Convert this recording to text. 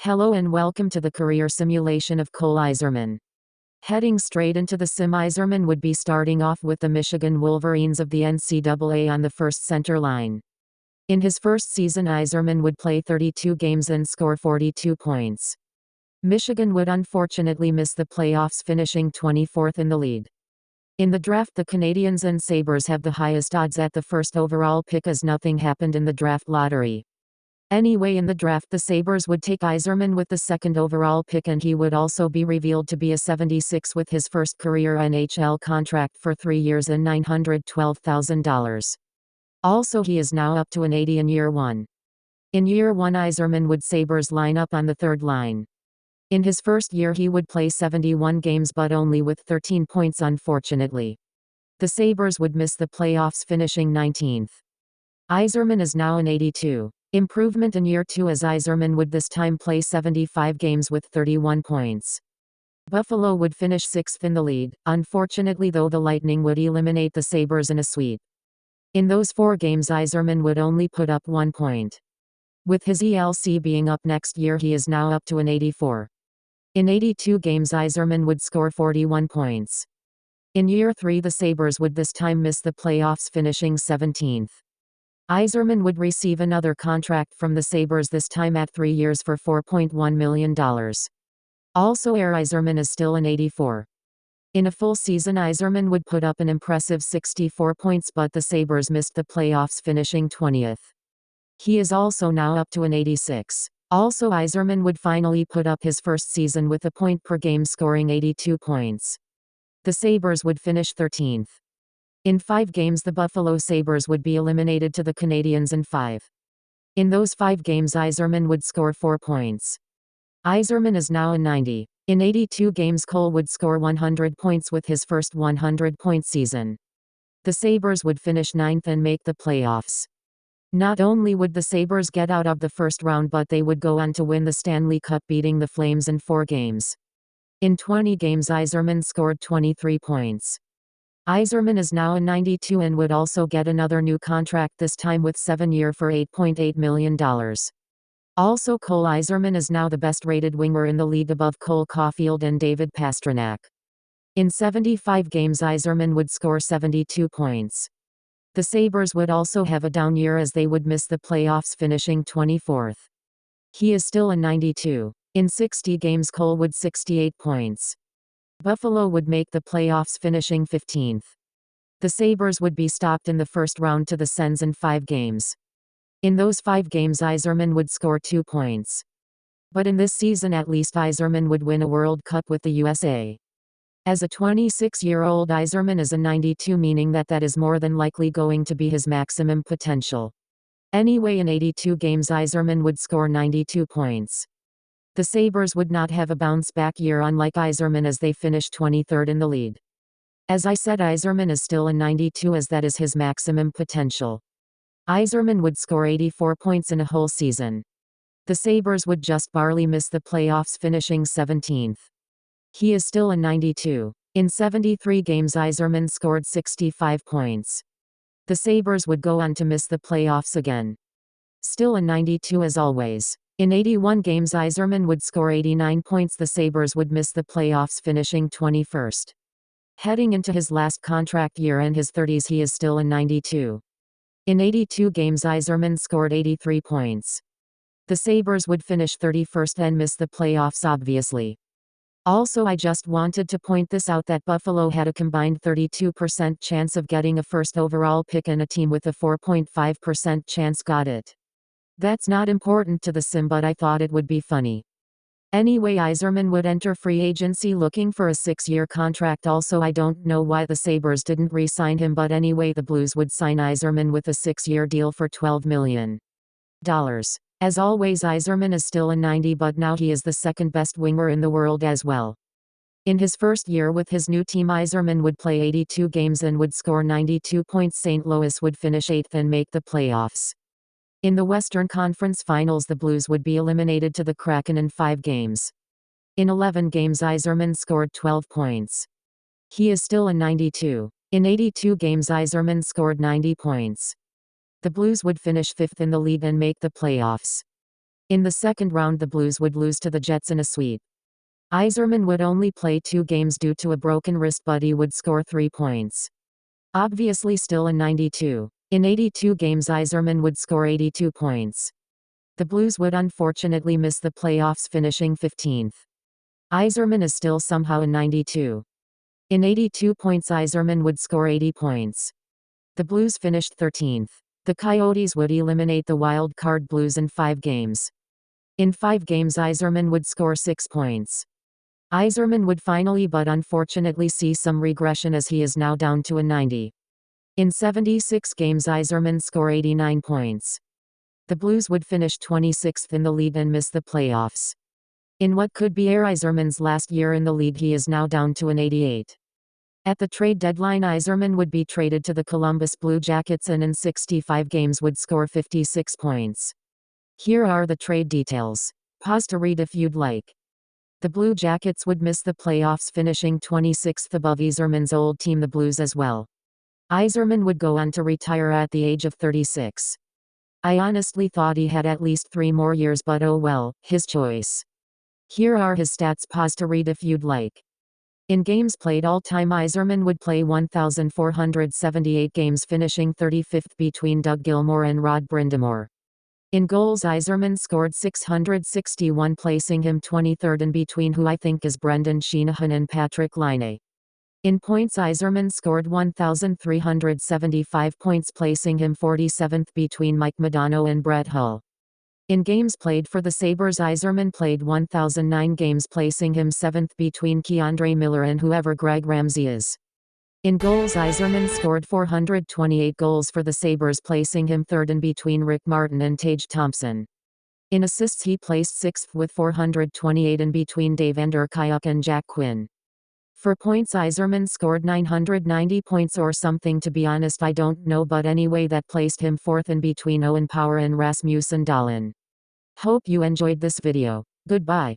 Hello and welcome to the career simulation of Cole Eiserman. Heading straight into the sim, Eiserman would be starting off with the Michigan Wolverines of the NCAA on the first center line. In his first season, Eiserman would play 32 games and score 42 points. Michigan would unfortunately miss the playoffs, finishing 24th in the league. In the draft, the Canadians and Sabres have the highest odds at the first overall pick, as nothing happened in the draft lottery. Anyway, in the draft, the Sabres would take Eiserman with the second overall pick, and he would also be revealed to be a 76 with his first career NHL contract for 3 years and $912,000. Also, he is now up to an 80 in year 1. In year 1, Eiserman would Sabres line up on the third line. In his first year, he would play 71 games but only with 13 points, unfortunately. The Sabres would miss the playoffs, finishing 19th. Eiserman is now an 82. Improvement in year 2, as Eiserman would this time play 75 games with 31 points. Buffalo would finish 6th in the league. Unfortunately, though, the Lightning would eliminate the Sabres in a sweep. In those 4 games, Eiserman would only put up 1 point. With his ELC being up next year, he is now up to an 84. In 82 games, Eiserman would score 41 points. In year 3, the Sabres would this time miss the playoffs, finishing 17th. Eiserman would receive another contract from the Sabres, this time at 3 years for $4.1 million. Also, Eiserman is still an 84. In a full season, Eiserman would put up an impressive 64 points, but the Sabres missed the playoffs, finishing 20th. He is also now up to an 86. Also, Eiserman would finally put up his first season with a point per game, scoring 82 points. The Sabres would finish 13th. In 5 games, the Buffalo Sabres would be eliminated to the Canadians in 5. In those 5 games, Eiserman would score 4 points. Eiserman is now a 90. In 82 games, Cole would score 100 points with his first 100-point season. The Sabres would finish 9th and make the playoffs. Not only would the Sabres get out of the first round, but they would go on to win the Stanley Cup, beating the Flames in 4 games. In 20 games, Eiserman scored 23 points. Eiserman is now a 92 and would also get another new contract, this time with 7 years for $8.8 million. Also, Cole Eiserman is now the best-rated winger in the league, above Cole Caulfield and David Pastrnak. In 75 games, Eiserman would score 72 points. The Sabres would also have a down year, as they would miss the playoffs, finishing 24th. He is still a 92. In 60 games, Cole would 68 points. Buffalo would make the playoffs, finishing 15th. The Sabres would be stopped in the first round to the Sens in 5 games. In those 5 games, Eiserman would score 2 points. But in this season, at least, Eiserman would win a World Cup with the USA. As a 26-year-old, Eiserman is a 92, meaning that is more than likely going to be his maximum potential. Anyway, in 82 games, Eiserman would score 92 points. The Sabres would not have a bounce-back year, unlike Eiserman, as they finished 23rd in the league. As I said, Eiserman is still a 92, as that is his maximum potential. Eiserman would score 84 points in a whole season. The Sabres would just barely miss the playoffs, finishing 17th. He is still a 92. In 73 games, Eiserman scored 65 points. The Sabres would go on to miss the playoffs again. Still a 92 as always. In 81 games, Eiserman would score 89 points. The Sabres would miss the playoffs, finishing 21st. Heading into his last contract year and his 30s, he is still a 92. In 82 games, Eiserman scored 83 points. The Sabres would finish 31st and miss the playoffs, obviously. Also, I just wanted to point this out, that Buffalo had a combined 32% chance of getting a first overall pick, and a team with a 4.5% chance got it. That's not important to the sim, but I thought it would be funny. Anyway, Eiserman would enter free agency looking for a 6-year contract. Also, I don't know why the Sabres didn't re-sign him, but anyway, the Blues would sign Eiserman with a 6-year deal for $12 million. As always, Eiserman is still a 90, but now he is the second best winger in the world as well. In his first year with his new team, Eiserman would play 82 games and would score 92 points. St. Louis would finish 8th and make the playoffs. In the Western Conference Finals, the Blues would be eliminated to the Kraken in 5 games. In 11 games, Eiserman scored 12 points. He is still a 92. In 82 games, Eiserman scored 90 points. The Blues would finish 5th in the league and make the playoffs. In the second round the Blues would lose to the Jets in a sweep. Eiserman would only play 2 games due to a broken wrist, but he would score 3 points. Obviously still in 92. In 82 games Eiserman would score 82 points. The Blues would unfortunately miss the playoffs, finishing 15th. Eiserman is still somehow in 92. In 82 points Eiserman would score 80 points. The Blues finished 13th. The Coyotes would eliminate the wild card Blues in 5 games. In 5 games Eiserman would score 6 points. Eiserman would finally but unfortunately see some regression as he is now down to a 90. In 76 games Eiserman scored 89 points. The Blues would finish 26th in the league and miss the playoffs. In what could be Eiserman's last year in the league he is now down to an 88. At the trade deadline Eiserman would be traded to the Columbus Blue Jackets and in 65 games would score 56 points. Here are the trade details. Pause to read if you'd like. The Blue Jackets would miss the playoffs, finishing 26th above Eiserman's old team the Blues as well. Eiserman would go on to retire at the age of 36. I honestly thought he had at least 3 more years, but oh well, his choice. Here are his stats. Pause to read if you'd like. In games played all time Eiserman would play 1,478 games, finishing 35th between Doug Gilmour and Rod Brindamore. In goals Eiserman scored 661, placing him 23rd in between who I think is Brendan Shanahan and Patrick Laine. In points Eiserman scored 1,375 points, placing him 47th between Mike Modano and Brett Hull. In games played for the Sabres Eiserman played 1,009 games, placing him 7th between Keandre Miller and whoever Greg Ramsey is. In goals Eiserman scored 428 goals for the Sabres, placing him 3rd in between Rick Martin and Tage Thompson. In assists he placed 6th with 428 in between Dave Anderkyuk and Jack Quinn. For points Eiserman scored 990 points or something, to be honest I don't know, but anyway that placed him 4th in between Owen Power and Rasmussen Dahlin. Hope you enjoyed this video. Goodbye.